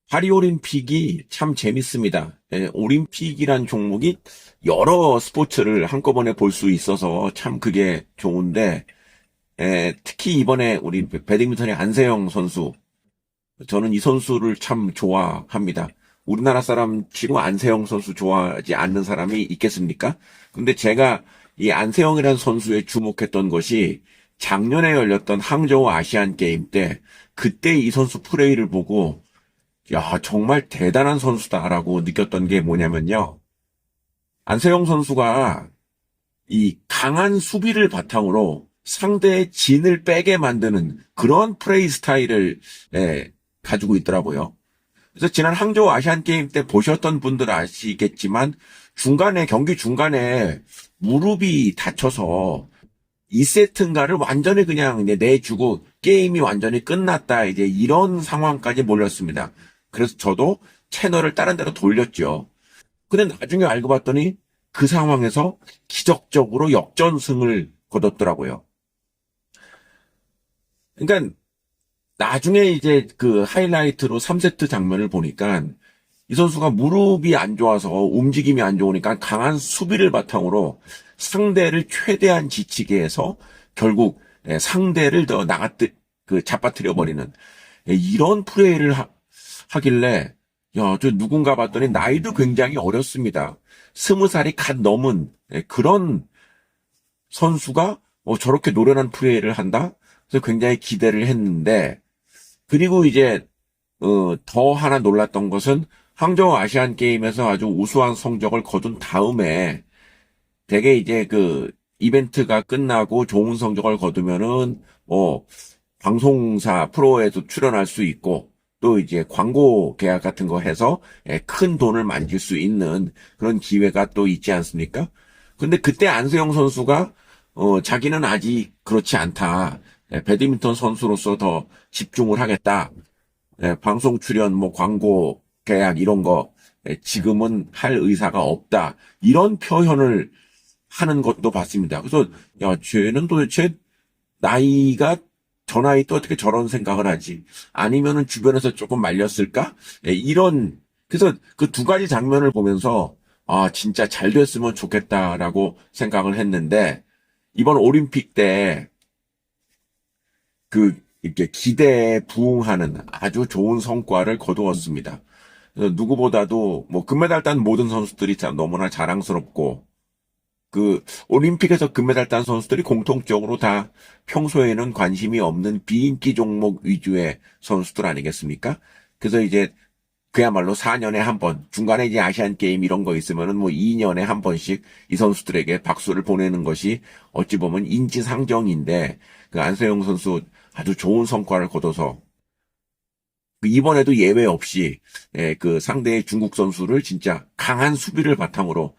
파리올림픽이 참 재밌습니다. 올림픽이란 종목이 여러 스포츠를 한꺼번에 볼 수 있어서 참 그게 좋은데, 특히 이번에 우리 배드민턴의 안세영 선수, 저는 이 선수를 참 좋아합니다. 우리나라 사람 치고 안세영 선수 좋아하지 않는 사람이 있겠습니까? 근데 제가 이 안세영이라는 선수에 주목했던 것이 작년에 열렸던 항저우 아시안 게임 때 그때 이 선수 플레이를 보고 야, 정말 대단한 선수다라고 느꼈던 게 뭐냐면요. 안세영 선수가 이 강한 수비를 바탕으로 상대의 진을 빼게 만드는 그런 플레이 스타일을 가지고 있더라고요. 그래서 지난 항저우 아시안 게임 때 보셨던 분들 아시겠지만 경기 중간에 무릎이 다쳐서 2세트인가를 완전히 그냥 이제 내주고 게임이 완전히 끝났다. 이제 이런 상황까지 몰렸습니다. 그래서 저도 채널을 다른 데로 돌렸죠. 근데 나중에 알고 봤더니 그 상황에서 기적적으로 역전승을 거뒀더라고요. 그러니까 나중에 이제 그 하이라이트로 3세트 장면을 보니까 이 선수가 무릎이 안 좋아서 움직임이 안 좋으니까 강한 수비를 바탕으로 상대를 최대한 지치게 해서 결국 상대를 더 잡아뜨려 버리는 이런 플레이를 하길래 야, 저 누군가 봤더니 나이도 굉장히 어렸습니다. 20살이 갓 넘은 그런 선수가 저렇게 노련한 플레이를 한다? 그래서 굉장히 기대를 했는데 그리고 이제 더 하나 놀랐던 것은 항저우 아시안 게임에서 아주 우수한 성적을 거둔 다음에 되게 이제 그 이벤트가 끝나고 좋은 성적을 거두면은 방송사 프로에도 출연할 수 있고 또 이제 광고 계약 같은 거 해서 큰 돈을 만질 수 있는 그런 기회가 또 있지 않습니까? 근데 그때 안세영 선수가 자기는 아직 그렇지 않다. 배드민턴 선수로서 더 집중을 하겠다. 방송 출연, 뭐 광고 계약 이런 거 지금은 할 의사가 없다. 이런 표현을 하는 것도 봤습니다. 그래서 야, 쟤는 도대체 나이가 저 나이 때 어떻게 저런 생각을 하지? 아니면은 주변에서 조금 말렸을까? 그래서 그 두 가지 장면을 보면서 아, 진짜 잘 됐으면 좋겠다라고 생각을 했는데 이번 올림픽 때 이렇게 기대에 부응하는 아주 좋은 성과를 거두었습니다. 그래서 누구보다도 뭐 금메달 딴 모든 선수들이 참 너무나 자랑스럽고 그 올림픽에서 금메달 딴 선수들이 공통적으로 다 평소에는 관심이 없는 비인기 종목 위주의 선수들 아니겠습니까? 그래서 이제 그야말로 4년에 한 번, 중간에 이제 아시안 게임 이런 거 있으면은 뭐 2년에 한 번씩 이 선수들에게 박수를 보내는 것이 어찌 보면 인지상정인데 그 안세영 선수 아주 좋은 성과를 거둬서 그 이번에도 예외 없이 그 상대의 중국 선수를 진짜 강한 수비를 바탕으로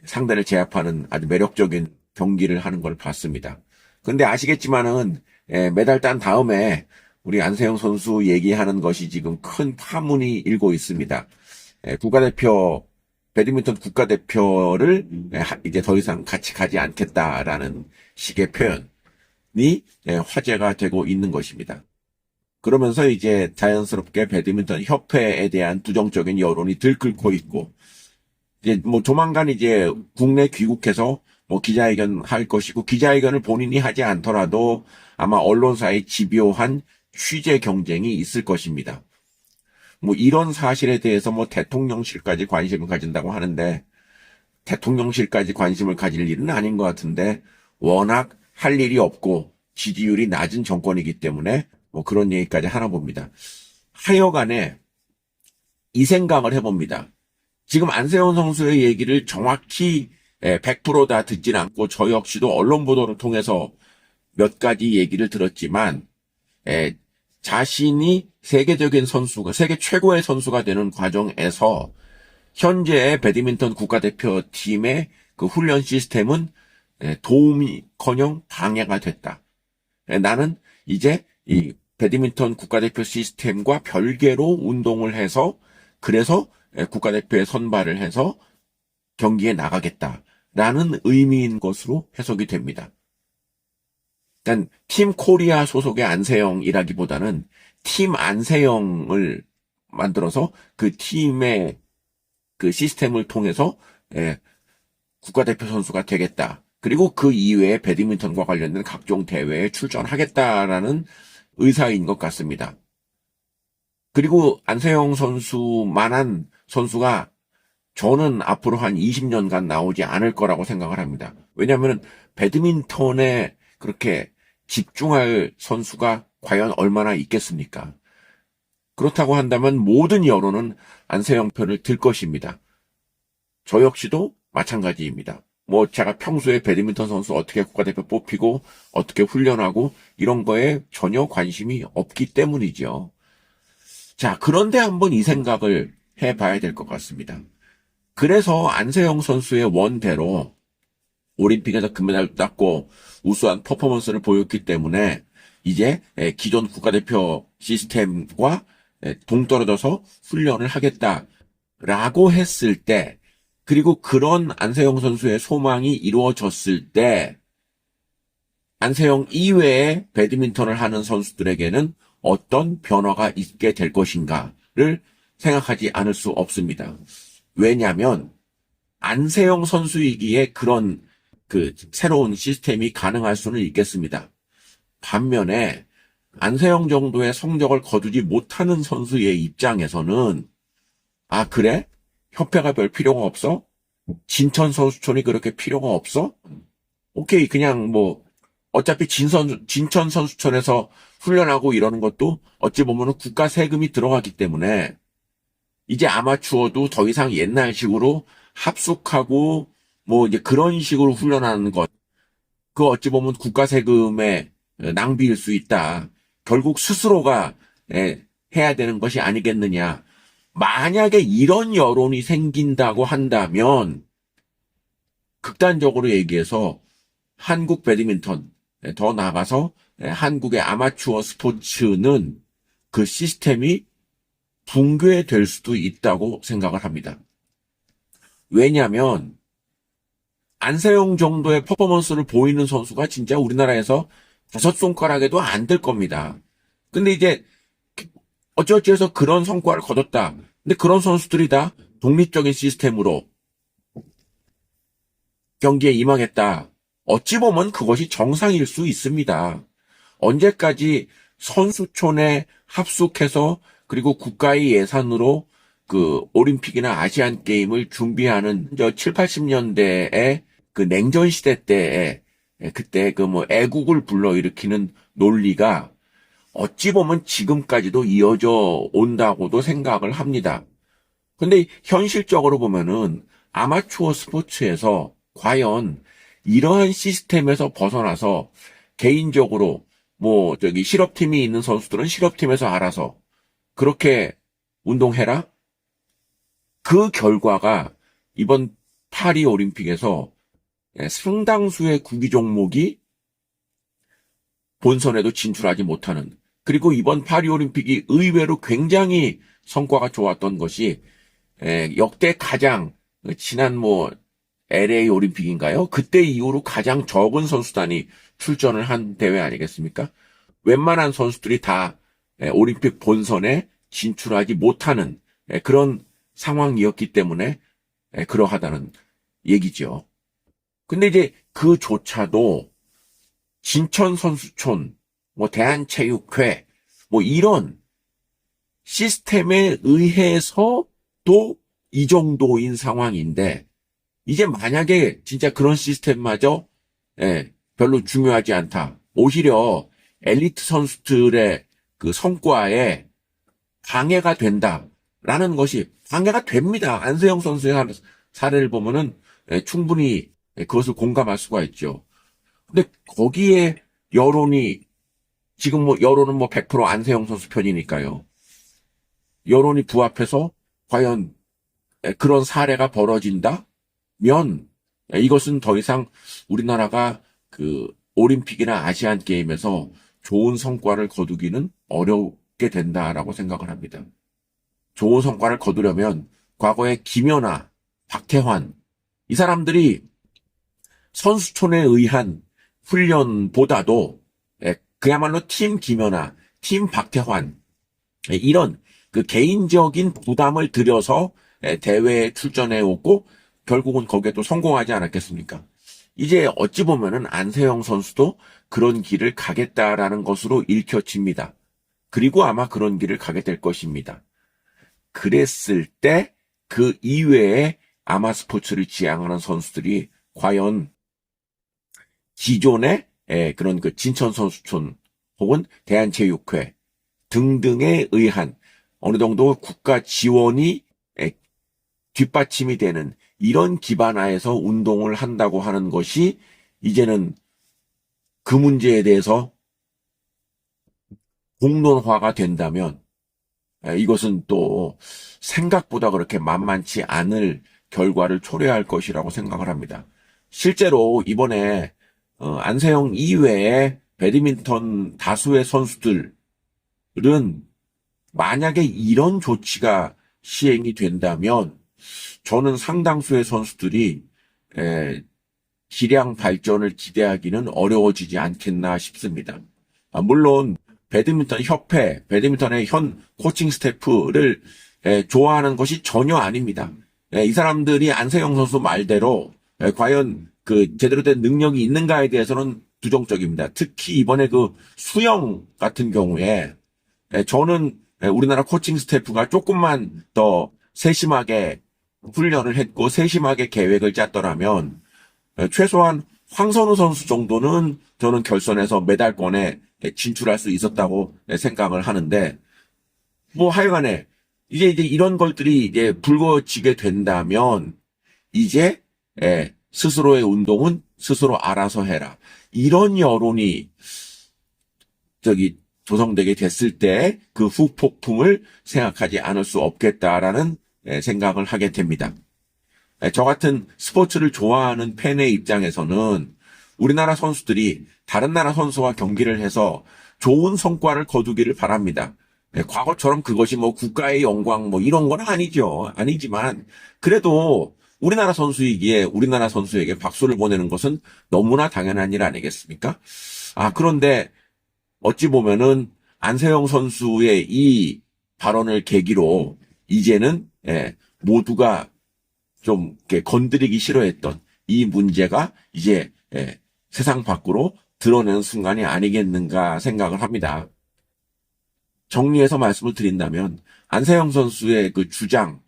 상대를 제압하는 아주 매력적인 경기를 하는 걸 봤습니다. 근데 아시겠지만은 메달 딴 다음에 우리 안세영 선수 얘기하는 것이 지금 큰 파문이 일고 있습니다. 국가대표 배드민턴 국가대표를 이제 더 이상 같이 가지 않겠다라는 식의 표현이 화제가 되고 있는 것입니다. 그러면서 이제 자연스럽게 배드민턴 협회에 대한 부정적인 여론이 들끓고 있고 이제 뭐 조만간 이제 국내 귀국해서 뭐 기자회견 할 것이고 기자회견을 본인이 하지 않더라도 아마 언론사의 집요한 취재 경쟁이 있을 것입니다. 뭐 이런 사실에 대해서 뭐 대통령실까지 관심을 가진다고 하는데 대통령실까지 관심을 가질 일은 아닌 것 같은데 워낙 할 일이 없고 지지율이 낮은 정권이기 때문에 뭐 그런 얘기까지 하나 봅니다. 하여간에 이 생각을 해봅니다. 지금 안세영 선수의 얘기를 정확히 100%다 듣진 않고 저 역시도 언론 보도를 통해서 몇 가지 얘기를 들었지만 자신이 세계적인 선수가 세계 최고의 선수가 되는 과정에서 현재의 배드민턴 국가대표팀의 그 훈련 시스템은 도움이커녕 방해가 됐다. 나는 이제 이 배드민턴 국가대표 시스템과 별개로 운동을 해서 그래서 국가대표에 선발을 해서 경기에 나가겠다라는 의미인 것으로 해석이 됩니다. 그러니까 팀 코리아 소속의 안세영이라기보다는 팀 안세영을 만들어서 그 팀의 그 시스템을 통해서 예, 국가대표 선수가 되겠다. 그리고 그 이외에 배드민턴과 관련된 각종 대회에 출전하겠다라는 의사인 것 같습니다. 그리고 안세영 선수만한 선수가 저는 앞으로 한 20년간 나오지 않을 거라고 생각을 합니다. 왜냐하면 배드민턴에 그렇게 집중할 선수가 과연 얼마나 있겠습니까? 그렇다고 한다면 모든 여론은 안세영 편을 들 것입니다. 저 역시도 마찬가지입니다. 뭐 제가 평소에 배드민턴 선수 어떻게 국가대표 뽑히고 어떻게 훈련하고 이런 거에 전혀 관심이 없기 때문이죠. 자, 그런데 한번 이 생각을 해봐야 될 것 같습니다. 그래서 안세영 선수의 원대로 올림픽에서 금메달을 땄고 우수한 퍼포먼스를 보였기 때문에 이제 기존 국가대표 시스템과 동떨어져서 훈련을 하겠다라고 했을 때, 그리고 그런 안세영 선수의 소망이 이루어졌을 때 안세영 이외에 배드민턴을 하는 선수들에게는 어떤 변화가 있게 될 것인가를 생각하지 않을 수 없습니다. 왜냐하면 안세영 선수이기에 그런 그 새로운 시스템이 가능할 수는 있겠습니다. 반면에 안세영 정도의 성적을 거두지 못하는 선수의 입장에서는 아 그래? 협회가 별 필요가 없어? 진천 선수촌이 그렇게 필요가 없어? 오케이, 그냥 뭐 어차피 진천 선수촌에서 훈련하고 이러는 것도 어찌 보면 국가 세금이 들어가기 때문에 이제 아마추어도 더 이상 옛날식으로 합숙하고 뭐 이제 그런 식으로 훈련하는 것, 그 어찌 보면 국가 세금의 낭비일 수 있다. 결국 스스로가 해야 되는 것이 아니겠느냐. 만약에 이런 여론이 생긴다고 한다면 극단적으로 얘기해서 한국 배드민턴, 더 나아가서 한국의 아마추어 스포츠는 그 시스템이 붕괴될 수도 있다고 생각을 합니다. 왜냐하면 안세영 정도의 퍼포먼스를 보이는 선수가 진짜 우리나라에서 5손가락에도 안 될 겁니다. 근데 이제 어찌어찌해서 그런 성과를 거뒀다. 근데 그런 선수들이 다 독립적인 시스템으로 경기에 임하겠다. 어찌 보면 그것이 정상일 수 있습니다. 언제까지 선수촌에 합숙해서 그리고 국가의 예산으로 그 올림픽이나 아시안 게임을 준비하는 저 7, 80년대의 그 냉전 시대 때에 그때 그 뭐 애국을 불러일으키는 논리가 어찌 보면 지금까지도 이어져 온다고도 생각을 합니다. 근데 현실적으로 보면은 아마추어 스포츠에서 과연 이러한 시스템에서 벗어나서 개인적으로 뭐 저기 실업팀이 있는 선수들은 실업팀에서 알아서 그렇게 운동해라? 그 결과가 이번 파리 올림픽에서 상당수의 구기 종목이 본선에도 진출하지 못하는, 그리고 이번 파리 올림픽이 의외로 굉장히 성과가 좋았던 것이 역대 가장 지난 뭐 LA 올림픽인가요? 그때 이후로 가장 적은 선수단이 출전을 한 대회 아니겠습니까? 웬만한 선수들이 다 올림픽 본선에 진출하지 못하는 그런 상황이었기 때문에 그러하다는 얘기죠. 근데 이제 그조차도 진천 선수촌, 뭐 대한체육회, 뭐 이런 시스템에 의해서 또 이 정도인 상황인데, 이제 만약에 진짜 그런 시스템마저 별로 중요하지 않다. 오히려 엘리트 선수들의 그 성과에 방해가 된다라는 것이 방해가 됩니다. 안세영 선수의 사례를 보면은 충분히 그것을 공감할 수가 있죠. 근데 거기에 여론이 지금 뭐 여론은 뭐 100% 안세영 선수 편이니까요. 여론이 부합해서 과연 그런 사례가 벌어진다면 이것은 더 이상 우리나라가 그 올림픽이나 아시안 게임에서 좋은 성과를 거두기는 어렵게 된다라고 생각을 합니다. 좋은 성과를 거두려면 과거에 김연아, 박태환 이 사람들이 선수촌에 의한 훈련보다도 그야말로 팀 김연아, 팀 박태환, 이런 그 개인적인 부담을 들여서 대회에 출전해 오고 결국은 거기에 또 성공하지 않았겠습니까? 이제 어찌 보면은 안세영 선수도 그런 길을 가겠다라는 것으로 읽혀집니다. 그리고 아마 그런 길을 가게 될 것입니다. 그랬을 때 그 이외에 아마 스포츠를 지향하는 선수들이 과연 기존의 그런 그 진천선수촌 혹은 대한체육회 등등에 의한 어느 정도 국가 지원이 뒷받침이 되는 이런 기반 하에서 운동을 한다고 하는 것이 이제는 그 문제에 대해서 공론화가 된다면 이것은 또 생각보다 그렇게 만만치 않을 결과를 초래할 것이라고 생각을 합니다. 실제로 이번에 안세영 이외에 배드민턴 다수의 선수들은 만약에 이런 조치가 시행이 된다면 저는 상당수의 선수들이 기량 발전을 기대하기는 어려워지지 않겠나 싶습니다. 물론 배드민턴 협회, 배드민턴의 현 코칭 스태프를 좋아하는 것이 전혀 아닙니다. 이 사람들이 안세영 선수 말대로 과연 그 제대로 된 능력이 있는가에 대해서는 부정적입니다. 특히 이번에 그 수영 같은 경우에 저는 우리나라 코칭 스태프가 조금만 더 세심하게 훈련을 했고 세심하게 계획을 짰더라면 최소한 황선우 선수 정도는 저는 결선에서 메달권에 진출할 수 있었다고 생각을 하는데 뭐 하여간에 이제 이런 것들이 이제 불거지게 된다면 이제 스스로의 운동은 스스로 알아서 해라. 이런 여론이 조성되게 됐을 때 그 후폭풍을 생각하지 않을 수 없겠다라는 생각을 하게 됩니다. 저 같은 스포츠를 좋아하는 팬의 입장에서는 우리나라 선수들이 다른 나라 선수와 경기를 해서 좋은 성과를 거두기를 바랍니다. 과거처럼 그것이 뭐 국가의 영광 뭐 이런 건 아니죠. 아니지만 그래도 우리나라 선수이기에 우리나라 선수에게 박수를 보내는 것은 너무나 당연한 일 아니겠습니까? 그런데 어찌 보면은 안세영 선수의 이 발언을 계기로 이제는 모두가 좀 이렇게 건드리기 싫어했던 이 문제가 이제 세상 밖으로 드러내는 순간이 아니겠는가 생각을 합니다. 정리해서 말씀을 드린다면 안세영 선수의 그 주장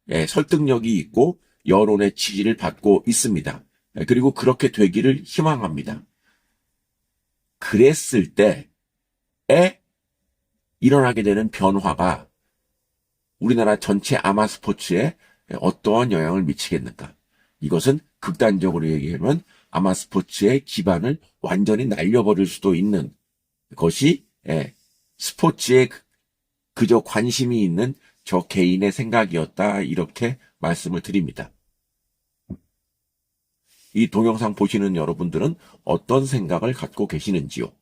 설득력이 있고 여론의 지지를 받고 있습니다. 그리고 그렇게 되기를 희망합니다. 그랬을 때에 일어나게 되는 변화가 우리나라 전체 아마 스포츠에 어떠한 영향을 미치겠는가? 이것은 극단적으로 얘기하면 아마 스포츠의 기반을 완전히 날려버릴 수도 있는 것이 스포츠에 그저 관심이 있는 저 개인의 생각이었다 이렇게 말씀을 드립니다. 이 동영상 보시는 여러분들은 어떤 생각을 갖고 계시는지요?